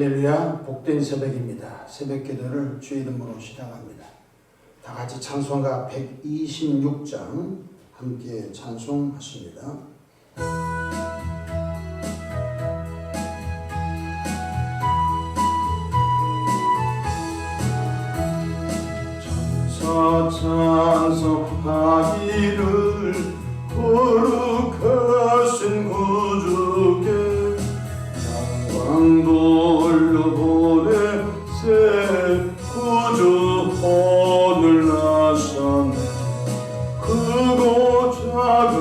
할렐루야, 복된 새벽입니다. 새벽 기도를 주의 이름으로 시작합니다. 다 같이 찬송가 126장 함께 찬송하십니다. 찬송하기를 거룩하신 구주께 영광 돌려보내 새 구주 오늘 나셨네. 크고 작은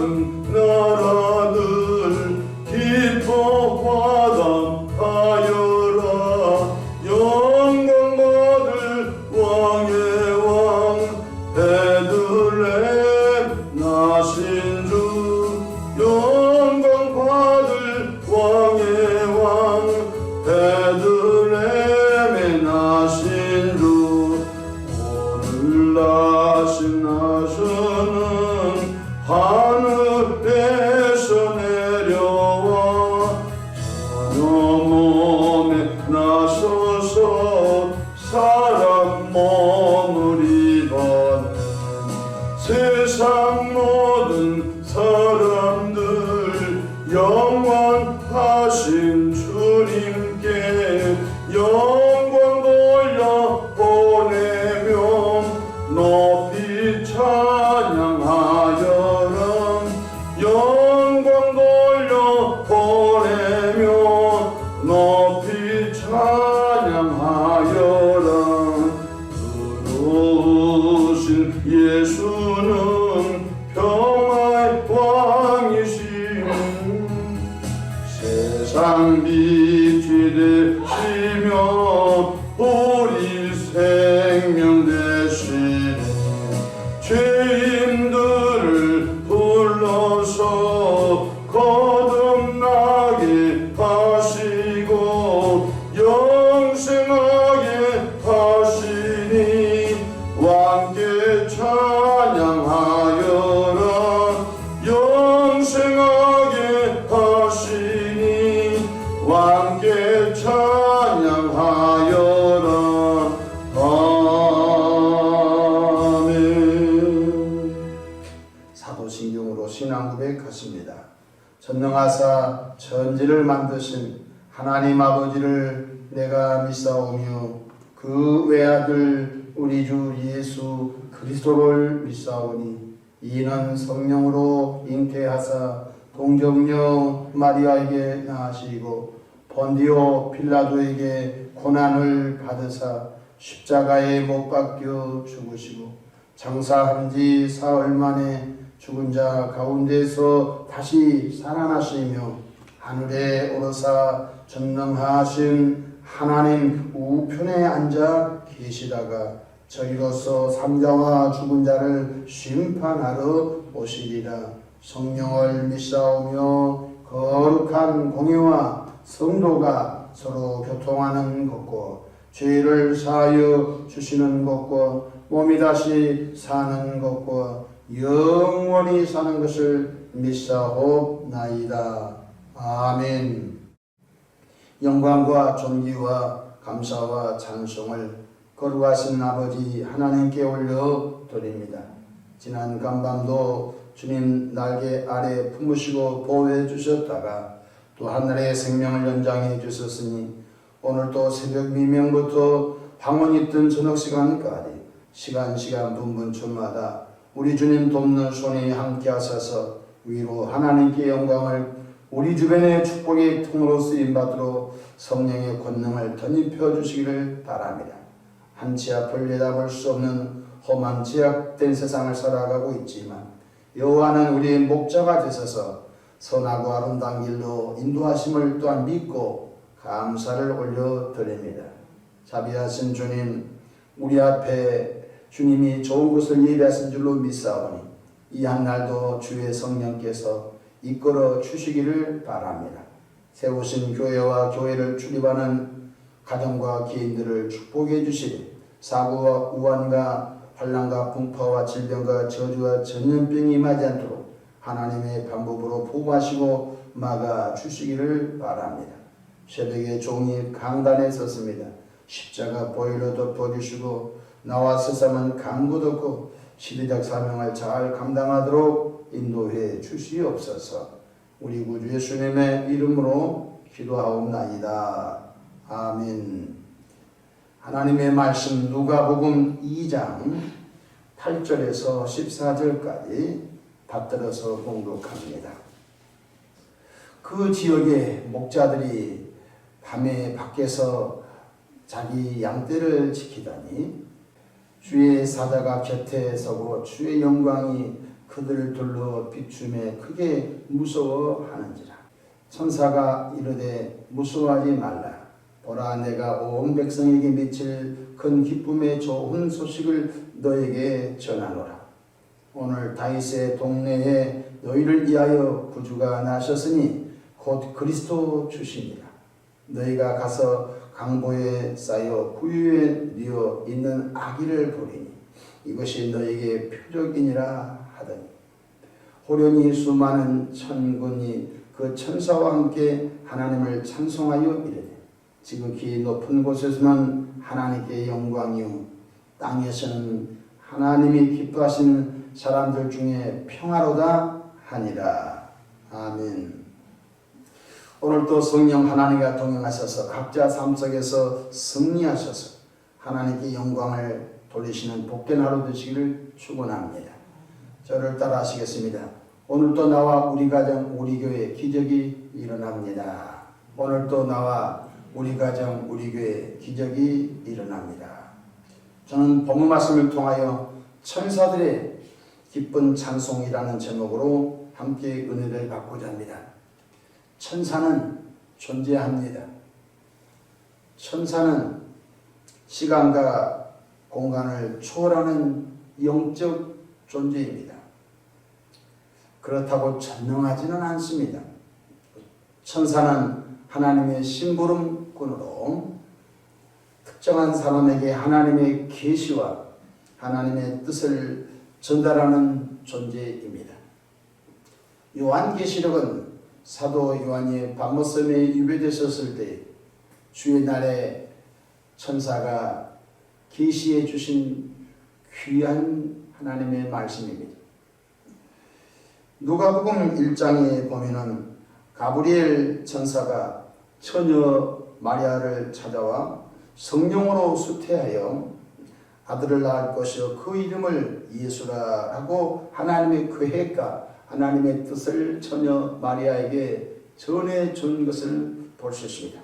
나라들 기뻐 화답하여라. 영광 받을 왕의 왕 베들레헴 나신 주, 영광 받을 왕의 왕 베들레헴에 나신 주, 오늘 나셔는 하늘에서 내려와 자녀 몸에 나서서 사람 몸을 입었네. 세상 모든 사람들 영원하신 주님께 영광 돌려 보내며 높이 찬양하여라. 영광 돌려 보내며 높이 찬양하여라. 의로우신 예수는 평화의 왕이신 세상 빛이 되시며 우리 생명 되시네. 죄인들을 불러서 거듭나게 하시고 영생하게 하시니 왕께 찬양하여라. 영생하게 하시니 왕께 찬양하여라. 아멘. 사도신경으로 신앙 고백하십니다. 전능하사 천지를 만드신 하나님 아버지를 내가 믿사오며 그 외아들 우리 주 예수 그리스도를 믿사오니 이는 성령으로 잉태하사 동정녀 마리아에게 낳으시고 본디오 빌라도에게 고난을 받으사 십자가에 못 박혀 죽으시고 장사한 지 사흘 만에 죽은 자 가운데서 다시 살아나시며 하늘에 오르사 전능하신 하나님 우편에 앉아 계시다가 저희로서 삼자와 죽은 자를 심판하러 오시리라. 성령을 믿사오며 거룩한 공예와 성도가 서로 교통하는 것과 죄를 사하여 주시는 것과 몸이 다시 사는 것과 영원히 사는 것을 믿사옵나이다. 아멘. 영광과 존귀와 감사와 찬송을 거룩하신 아버지 하나님께 올려 드립니다. 지난 간밤도 주님 날개 아래 품으시고 보호해 주셨다가 또 하늘의 생명을 연장해 주셨으니 오늘도 새벽 미명부터 방언이 뜬 저녁 시간까지 시간 분분초마다 우리 주님 돕는 손이 함께 하셔서 위로 하나님께 영광을 우리 주변의 축복의 통으로 쓰임받도록 성령의 권능을 덧입혀 주시기를 바랍니다. 한치 앞을 내다볼 수 없는 험한 제약된 세상을 살아가고 있지만 여호와는 우리의 목자가 되셔서 선하고 아름다운 길로 인도하심을 또한 믿고 감사를 올려드립니다. 자비하신 주님, 우리 앞에 주님이 좋은 것을 예비하신 줄로 믿사오니 이 한날도 주의 성령께서 이끌어 주시기를 바랍니다. 세우신 교회와 교회를 출입하는 가정과 개인들을 축복해 주시리. 사고와 우환과 환난과 풍파와 질병과 저주와 전염병이 임하지 않도록 하나님의 방법으로 보호하시고 막아 주시기를 바랍니다. 새벽에 종이 강단에 섰습니다. 십자가 보혈로 덮어주시고 나와 세상은 강구덮고 시대적 사명을 잘 감당하도록 인도해 주시옵소서. 우리 구주 예수님의 이름으로 기도하옵나이다. 아멘. 하나님의 말씀 누가복음 2장 8절에서 14절까지 받들어서 봉독합니다. 그 지역의 목자들이 밤에 밖에서 자기 양떼를 지키다니 주의 사자가 곁에 서고 주의 영광이 그들을 둘러 비추며 크게 무서워하는지라. 천사가 이르되 무서워하지 말라. 보라, 내가 온 백성에게 미칠 큰 기쁨의 좋은 소식을 너에게 전하노라. 오늘 다윗의 동네에 너희를 위하여 구주가 나셨으니 곧 그리스도 주시니라. 너희가 가서 강보에 쌓여 구유에 뉘어 있는 아기를 보리니 이것이 너희에게 표적이니라 하더니 호련히 수많은 천군이 그 천사와 함께 하나님을 찬송하여 이르되 지극히 높은 곳에서는 하나님께 영광이요 땅에서는 하나님이 기뻐하시는 사람들 중에 평화로다 하니라. 아멘. 오늘도 성령 하나님과 동행하셔서 각자 삶 속에서 승리하셔서 하나님께 영광을 돌리시는 복된 하루 되시기를 축원합니다. 저를 따라 하시겠습니다. 오늘도 나와 우리 가정 우리 교회 기적이 일어납니다. 오늘도 나와 우리 가정 우리 교회 기적이 일어납니다. 저는 본문 말씀을 통하여 천사들의 기쁜 찬송이라는 제목으로 함께 은혜를 받고자 합니다. 천사는 존재합니다. 천사는 시간과 공간을 초월하는 영적 존재입니다. 그렇다고 전능하지는 않습니다. 천사는 하나님의 심부름꾼으로 특정한 사람에게 하나님의 계시와 하나님의 뜻을 전달하는 존재입니다. 요한계시록은 사도 요한이 밤모섬에 유배되었을 때 주의 날에 천사가 계시해 주신 귀한 하나님의 말씀입니다. 누가복음 1장에 보면은 가브리엘 천사가 처녀 마리아를 찾아와 성령으로 수태하여 아들을 낳을 것이요 그 이름을 예수라 하고 하나님의 계획과 하나님의 뜻을 처녀 마리아에게 전해 준 것을 볼 수 있습니다.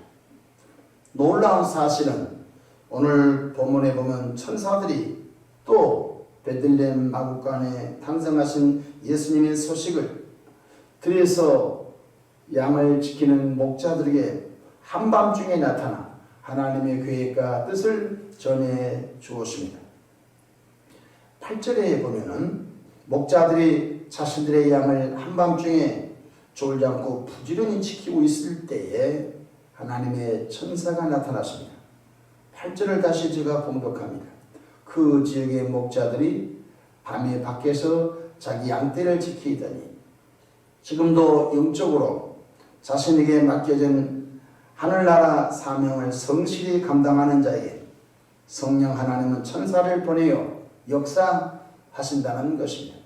놀라운 사실은 오늘 본문에 보면 천사들이 또 베들레헴 마구간에 탄생하신 예수님의 소식을 들에서 양을 지키는 목자들에게 한밤중에 나타나 하나님의 계획과 뜻을 전해 주었습니다. 8절에 보면은 목자들이 자신들의 양을 한밤중에 졸지 않고 부지런히 지키고 있을 때에 하나님의 천사가 나타났습니다. 8절을 다시 제가 봉독합니다. 그 지역의 목자들이 밤에 밖에서 자기 양떼를 지키더니 지금도 영적으로 자신에게 맡겨진 하늘나라 사명을 성실히 감당하는 자에게 성령 하나님은 천사를 보내어 역사하신다는 것입니다.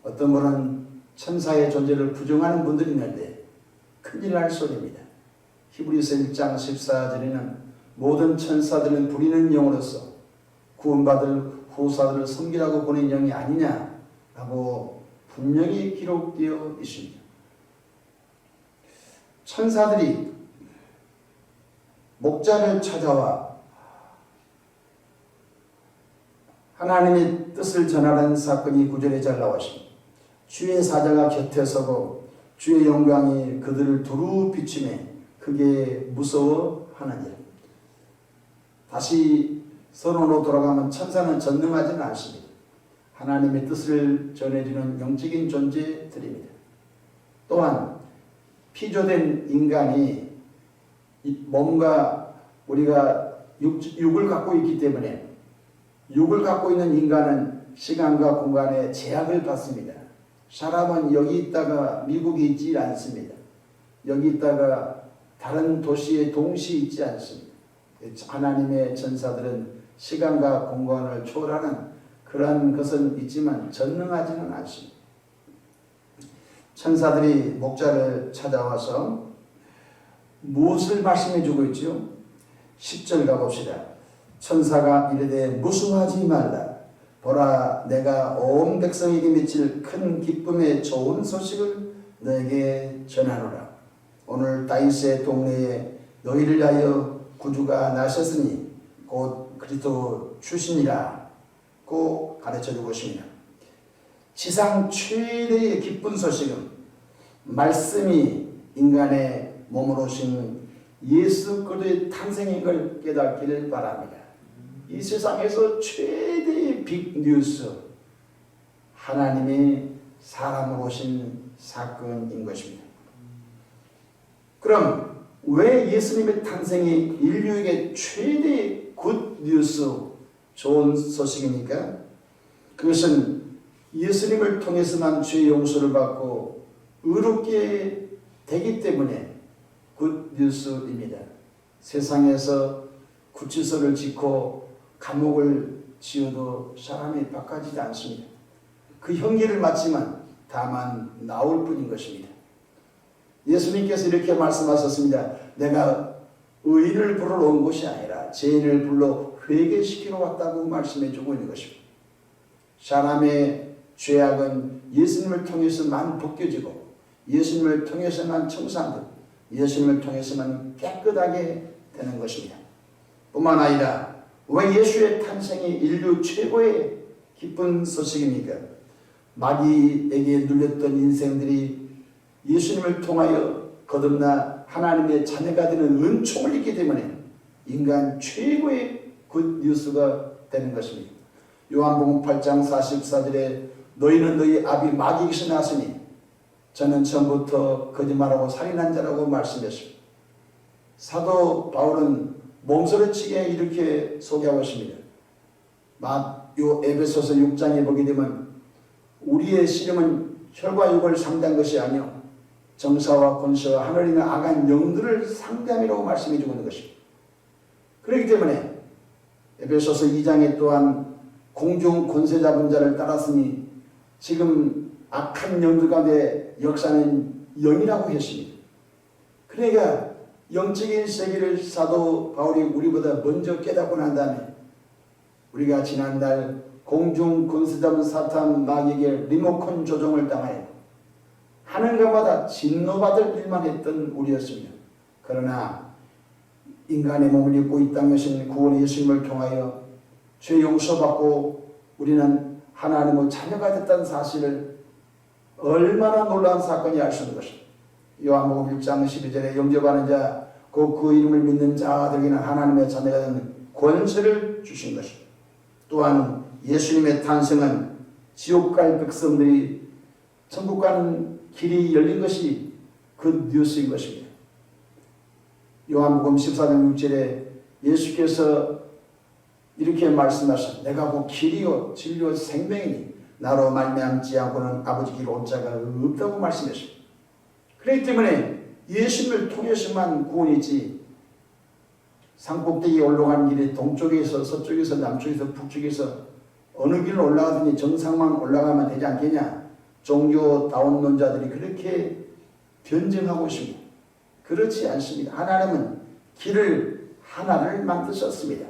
어떤 분은 천사의 존재를 부정하는 분들이 있는데 큰일 날 소리입니다. 히브리서 1장 14절에는 모든 천사들은 부리는 영으로서 구원받을 후사들을 섬기라고 보낸 영이 아니냐라고 분명히 기록되어 있습니다. 천사들이 목자를 찾아와 하나님의 뜻을 전하는 사건이 9절에 잘 나왔습니다. 주의 사자가 곁에 서고 주의 영광이 그들을 두루 비추며 크게 무서워하느니라. 다시 선언으로 돌아가면 천사는 전능하지는 않습니다. 하나님의 뜻을 전해주는 영적인 존재들입니다. 또한 피조된 인간이 몸과 우리가 육을 갖고 있기 때문에 육을 갖고 있는 인간은 시간과 공간에 제약을 받습니다. 사람은 여기 있다가 미국에 있지 않습니다. 여기 있다가 다른 도시에 동시에 있지 않습니다. 하나님의 천사들은 시간과 공간을 초월하는 그러한 것은 있지만 전능하지는 않습니다. 천사들이 목자를 찾아와서 무엇을 말씀해 주고 있죠? 10절 가봅시다. 천사가 이르되 무수하지 말라. 보라, 내가 온 백성에게 미칠 큰 기쁨의 좋은 소식을 너에게 전하노라. 오늘 다윗의 동네에 너희를 위하여 구주가 나셨으니 곧 그리스도 주시니라 고 가르쳐주고 있습니다. 지상 최대의 기쁜 소식은 말씀이 인간의 몸으로 오신 예수 그리스도의 탄생인 걸 깨닫기를 바랍니다. 이 세상에서 최대의 빅뉴스, 하나님이 사람으로 오신 사건인 것입니다. 그럼 왜 예수님의 탄생이 인류에게 최대의 굿뉴스, 좋은 소식입니까? 그것은 예수님을 통해서만 죄 용서를 받고 의롭게 되기 때문에 굿뉴스입니다. 세상에서 구치소를 짓고 감옥을 지어도 사람이 바꿔지지 않습니다. 그 형기를 맞지만 다만 나올 뿐인 것입니다. 예수님께서 이렇게 말씀하셨습니다. 내가 의인을 부르러 온 것이 아니라 죄인을 불러 회개시키러 왔다고 말씀해 주고 있는 것입니다. 사람의 죄악은 예수님을 통해서만 벗겨지고 예수님을 통해서만 청산되고 예수님을 통해서만 깨끗하게 되는 것입니다. 뿐만 아니라 왜 예수의 탄생이 인류 최고의 기쁜 소식입니까? 마귀에게 눌렸던 인생들이 예수님을 통하여 거듭나 하나님의 자녀가 되는 은총을 입기 때문에 인간 최고의 굿뉴스가 되는 것입니다. 요한복음 8장 44절에 너희는 너희 아비 마귀에게서 났으니 저는 처음부터 거짓말하고 살인한 자라고 말씀했습니다. 사도 바울은 몸서리치게 이렇게 소개하고 있습니다. 요 에베소서 6장에 보게 되면 우리의 씨름은 혈과 육을 상대한 것이 아니요 정사와 권세와 하늘에 있는 악한 영들을 상대함이라고 말씀해 주고 있는 것입니다. 그렇기 때문에 에베소서 2장에 또한 공중 권세 잡은 자를 따랐으니 지금 악한 영들 가운데 역사는 영이라고 했습니다. 그러니까 영적인 세계를 사도 바울이 우리보다 먼저 깨닫고 난 다음에 우리가 지난달 공중 권세 잡은 사탄 마귀에게 리모컨 조종을 당하여 하는 것마다 진노받을 일만 했던 우리였습니다. 그러나 인간의 몸을 입고 이 땅에 오신 구원 예수님을 통하여 죄 용서받고 우리는 하나님의 자녀가 됐다는 사실을 얼마나 놀라운 사건이 알 수 있는 것입니다. 요한복음 1장 12절에 영접하는 자, 곧 그 이름을 믿는 자들에게는 하나님의 자녀가 되는 권세를 주신 것입니다. 또한 예수님의 탄생은 지옥 갈 백성들이 천국 가는 길이 열린 것이 그 뉴스인 것입니다. 요한복음 14장 6절에 예수께서 이렇게 말씀하셨습니다. 내가 곧 길이요 진리요 생명이니 나로 말미암지 않고는 아버지 길 온 자가 없다고 말씀했습니다. 그렇기 때문에 예수님을 통해서만 구원이지 산꼭대기에 올라가는 길에 동쪽에서 서쪽에서 남쪽에서 북쪽에서 어느 길로 올라가더니 정상만 올라가면 되지 않겠냐. 종교다운론자들이 그렇게 변증하고 있습니다. 그렇지 않습니다. 하나님은 길을 하나를 만드셨습니다.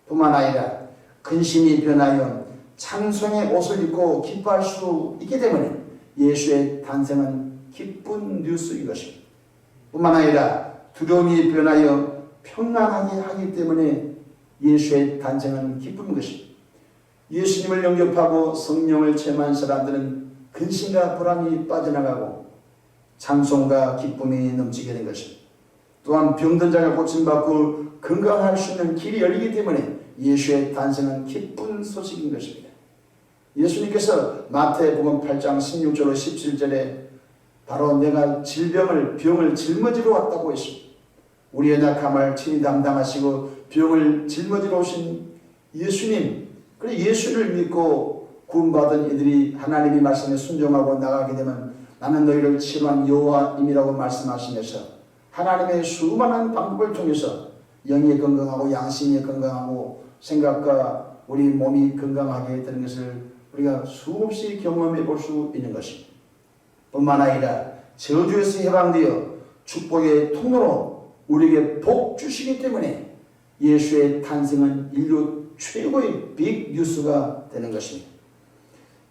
뿐만 아니라 근심이 변하여 찬송의 옷을 입고 기뻐할 수 있기 때문에 예수의 탄생은 기쁜 뉴스인 것입니다. 뿐만 아니라 두려움이 변하여 평안하게 하기 때문에 예수의 탄생은 기쁜 것입니다. 예수님을 영접하고 성령을 체험한 사람들은 근심과 불안이 빠져나가고 찬송과 기쁨이 넘치게 된 것입니다. 또한 병든 자가 고침받고 건강할 수 있는 길이 열리기 때문에 예수의 탄생은 기쁜 소식인 것입니다. 예수님께서 마태복음 8장 16절로 17절에 바로 내가 병을 짊어지러 왔다고 했습니다. 우리의 낙함을 친히 담당하시고 병을 짊어지러 오신 예수님, 그래 예수를 믿고 구원받은 이들이 하나님이 말씀에 순종하고 나가게 되면 나는 너희를 치료한 여호와임이라고 말씀하시면서 하나님의 수많은 방법을 통해서 영이 건강하고 양심이 건강하고 생각과 우리 몸이 건강하게 되는 것을 우리가 수없이 경험해 볼 수 있는 것입니다. 뿐만 아니라 저주에서 해방되어 축복의 통로로 우리에게 복 주시기 때문에 예수의 탄생은 인류 최고의 빅 뉴스가 되는 것입니다.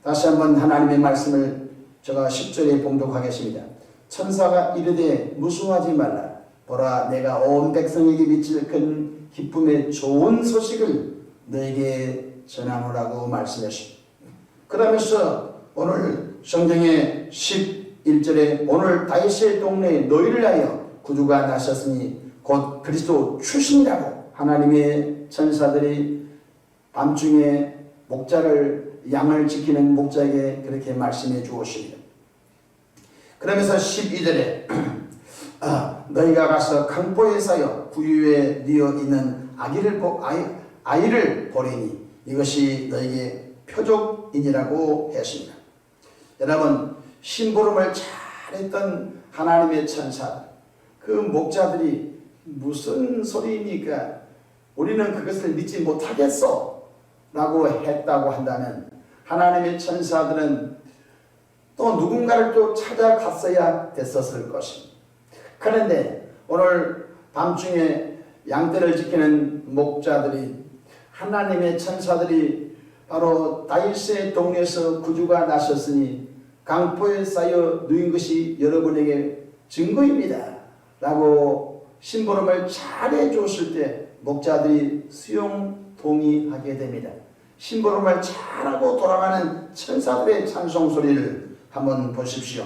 다시 한번 하나님의 말씀을 제가 10절에 봉독하겠습니다. 천사가 이르되 무수하지 말라. 보라, 내가 온 백성에게 미칠 큰 기쁨의 좋은 소식을 너에게 전하노라고 말씀하십니다. 그러면서 오늘 성경의 11절에 오늘 다윗의 동네에 너희를 위하여 구주가 나셨으니 곧 그리스도 출신이라고 하나님의 천사들이 밤중에 양을 지키는 목자에게 그렇게 말씀해 주었습니다. 그러면서 12절에 너희가 가서 강보에 쌓여 구유에 뉘어 있는 아이를 보리니 이것이 너희에게 표적이니라고 했습니다. 여러분, 심부름을 잘했던 하나님의 천사, 그 목자들이 무슨 소리입니까? 우리는 그것을 믿지 못하겠어 라고 했다고 한다면 하나님의 천사들은 또 누군가를 또 찾아갔어야 됐었을 것입니다. 그런데 오늘 밤중에 양떼를 지키는 목자들이 하나님의 천사들이 바로 다윗의 동네에서 구주가 나셨으니 강포에 쌓여 누인 것이 여러분에게 증거입니다 라고 심부름을 잘해 줬을 때 목자들이 수용 동의하게 됩니다. 심부름을 잘하고 돌아가는 천사들의 찬송 소리를 한번 보십시오.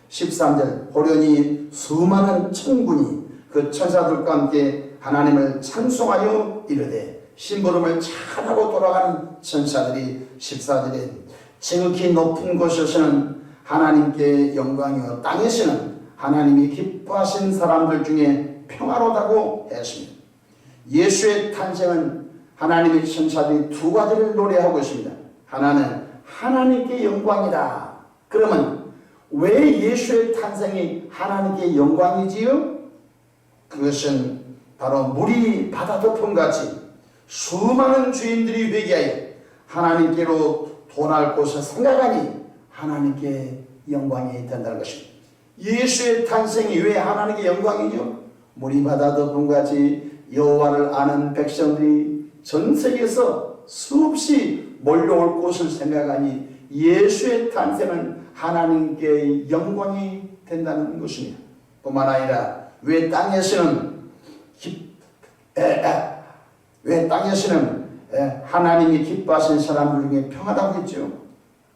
13절 호련히 수많은 천군이 그 천사들과 함께 하나님을 찬송하여 이르되 심부름을 잘하고 돌아가는 천사들이 14절에 지극히 높은 곳에서는 하나님께 영광이요 땅에서는 하나님이 기뻐하신 사람들 중에 평화로다고 했습니다. 예수의 탄생은 하나님의 천사들이 두 가지를 노래하고 있습니다. 하나는 하나님께 영광이다. 그러면 왜 예수의 탄생이 하나님께 영광이지요? 그것은 바로 물이 바다 덮음같이 수많은 주인들이 회개하여 하나님께로 돌아갈 곳을 생각하니 하나님께 영광이 된다는 것입니다. 예수의 탄생이 왜 하나님께 영광이죠? 물이 바다 덮음같이 여호와를 아는 백성들이 전 세계에서 수없이 몰려올 곳을 생각하니 예수의 탄생은 하나님께 영광이 된다는 것입니다. 뿐만 아니라 왜 땅에서는 하나님이 기뻐하신 사람들 중에 평화라고 했죠.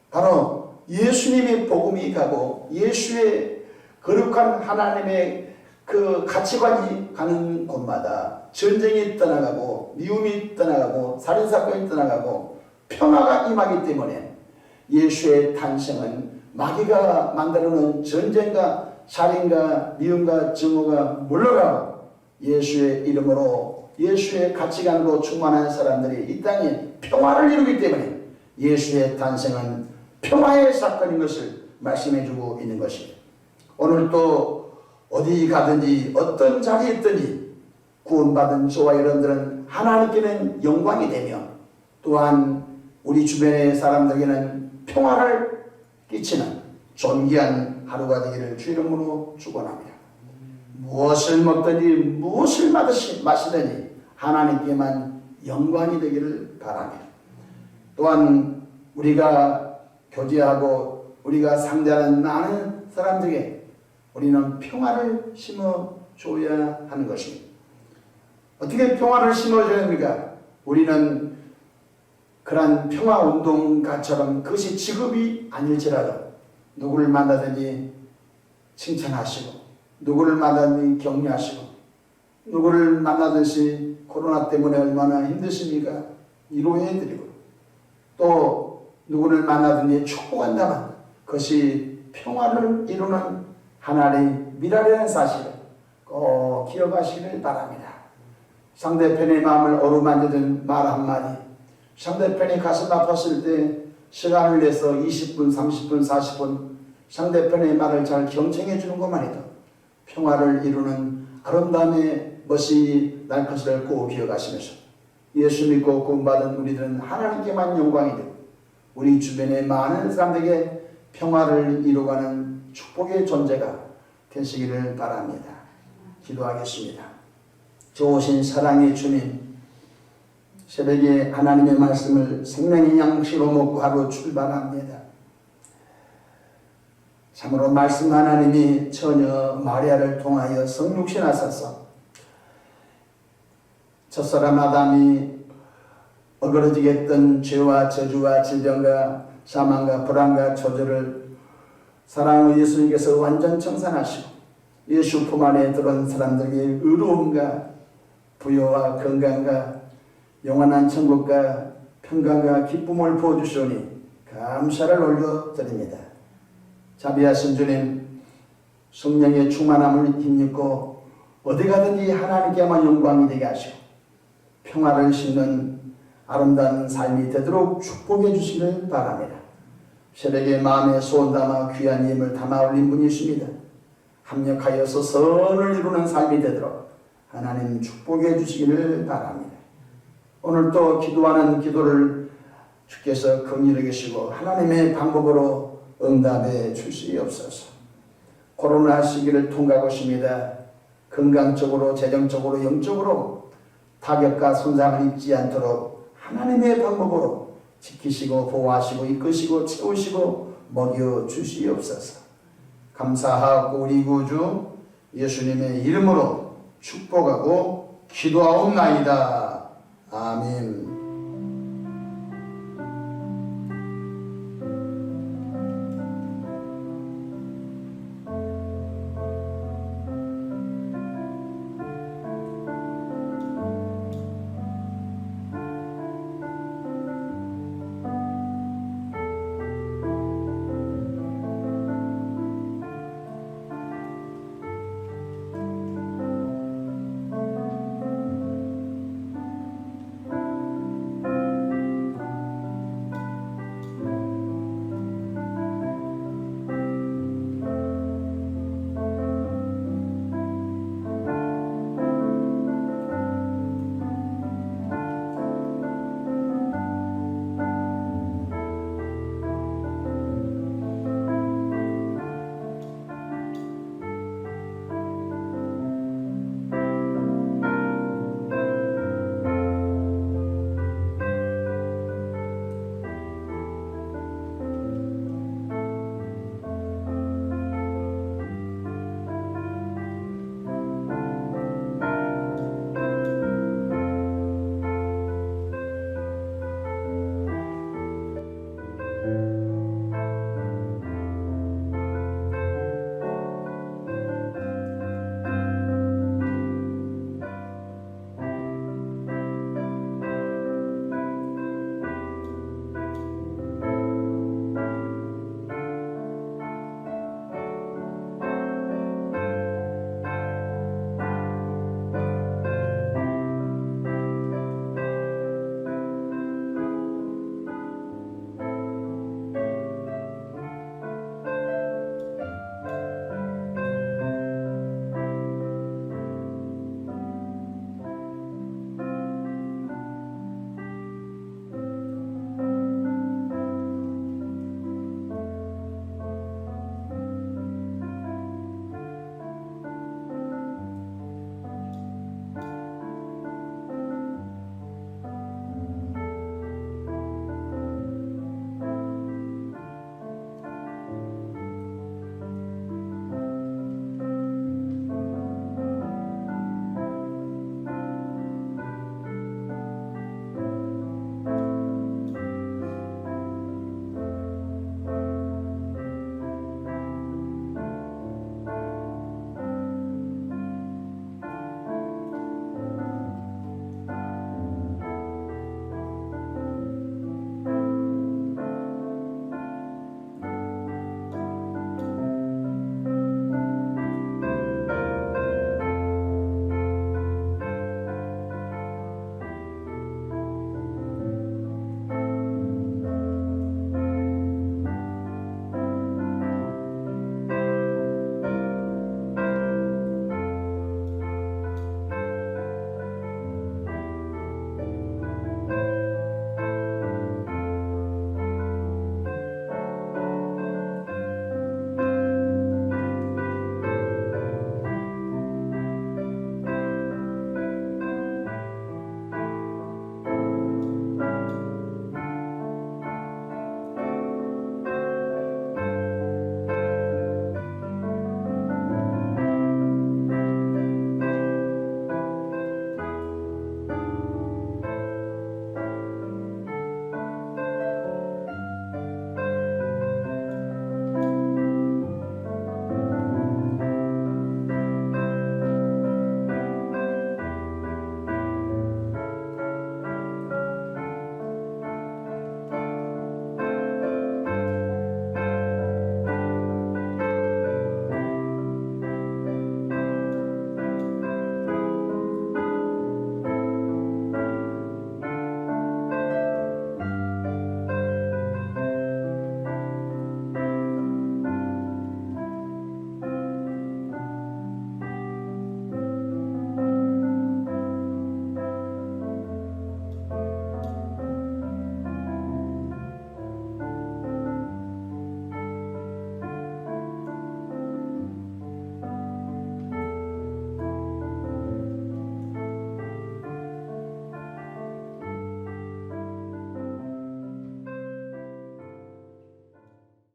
바로 예수님의 복음이 가고 예수의 거룩한 하나님의 그 가치관이 가는 곳마다 전쟁이 떠나가고 미움이 떠나가고 살인사건이 떠나가고 평화가 임하기 때문에 예수의 탄생은 마귀가 만들어놓은 전쟁과 살인과 미움과 증오가 물러가고 예수의 이름으로 예수의 가치관으로 충만한 사람들이 이 땅에 평화를 이루기 때문에 예수의 탄생은 평화의 사건인 것을 말씀해주고 있는 것입니다. 오늘 또 어디 가든지 어떤 자리에 있든지 구원받은 저와 여러분들은 하나님께는 영광이 되며 또한 우리 주변의 사람들에게는 평화를 끼치는 존귀한 하루가 되기를 주 이름으로 축원합니다. 무엇을 먹든지 무엇을 마시든지 하나님께만 영광이 되기를 바랍니다. 또한 우리가 교제하고 우리가 상대하는 많은 사람들에게 우리는 평화를 심어줘야 하는 것입니다. 어떻게 평화를 심어줘야 합니까? 우리는 그러한 평화운동가처럼 그것이 직업이 아닐지라도 누구를 만나든지 칭찬하시고 누구를 만나든지 격려하시고 누구를 만나든지 코로나 때문에 얼마나 힘드십니까? 위로해드리고 또 누구를 만나든지 축복한다면 그것이 평화를 이루는 하나님의 미라라는 사실을 꼭 기억하시기를 바랍니다. 상대편의 마음을 어루만지는 말 한마디, 상대편이 가슴 아팠을 때 시간을 내서 20분, 30분, 40분 상대편의 말을 잘 경청해 주는 것만 해도 평화를 이루는 아름다움의 멋이 날 것을 꼭 기억하시면서 예수 믿고 구원받은 우리들은 하나님께만 영광이 되고 우리 주변의 많은 사람들에게 평화를 이루어가는 축복의 존재가 되시기를 바랍니다. 기도하겠습니다. 좋으신 사랑의 주님, 새벽에 하나님의 말씀을 생명의 양식으로 먹고 하루 출발합니다. 참으로 말씀 하나님이 처녀 마리아를 통하여 성육신하셔서 첫사람 아담이 어그러지게 했던 죄와 저주와 질병과 사망과 불안과 저주를 사랑의 예수님께서 완전 청산하시고 예수 품 안에 들어온 사람들에게 의로움과 부여와 건강과 영원한 천국과 평강과 기쁨을 부어주시오니 감사를 올려드립니다. 자비하신 주님, 성령의 충만함을 힘입고 어디 가든지 하나님께만 영광이 되게 하시고 평화를 심는 아름다운 삶이 되도록 축복해 주시기를 바랍니다. 새벽에 마음에 소원 담아 귀한 힘을 담아 올린 분이십니다. 합력하여서 선을 이루는 삶이 되도록 하나님 축복해 주시기를 바랍니다. 오늘 또 기도하는 기도를 주께서 긍휼히 여기시고 하나님의 방법으로 응답해 주시옵소서. 코로나 시기를 통과하고 있습니다. 건강적으로, 재정적으로, 영적으로 타격과 손상을 입지 않도록 하나님의 방법으로 지키시고 보호하시고 이끄시고 채우시고 먹여 주시옵소서. 감사하고 우리 구주 예수님의 이름으로 축복하고 기도하옵나이다. 아멘.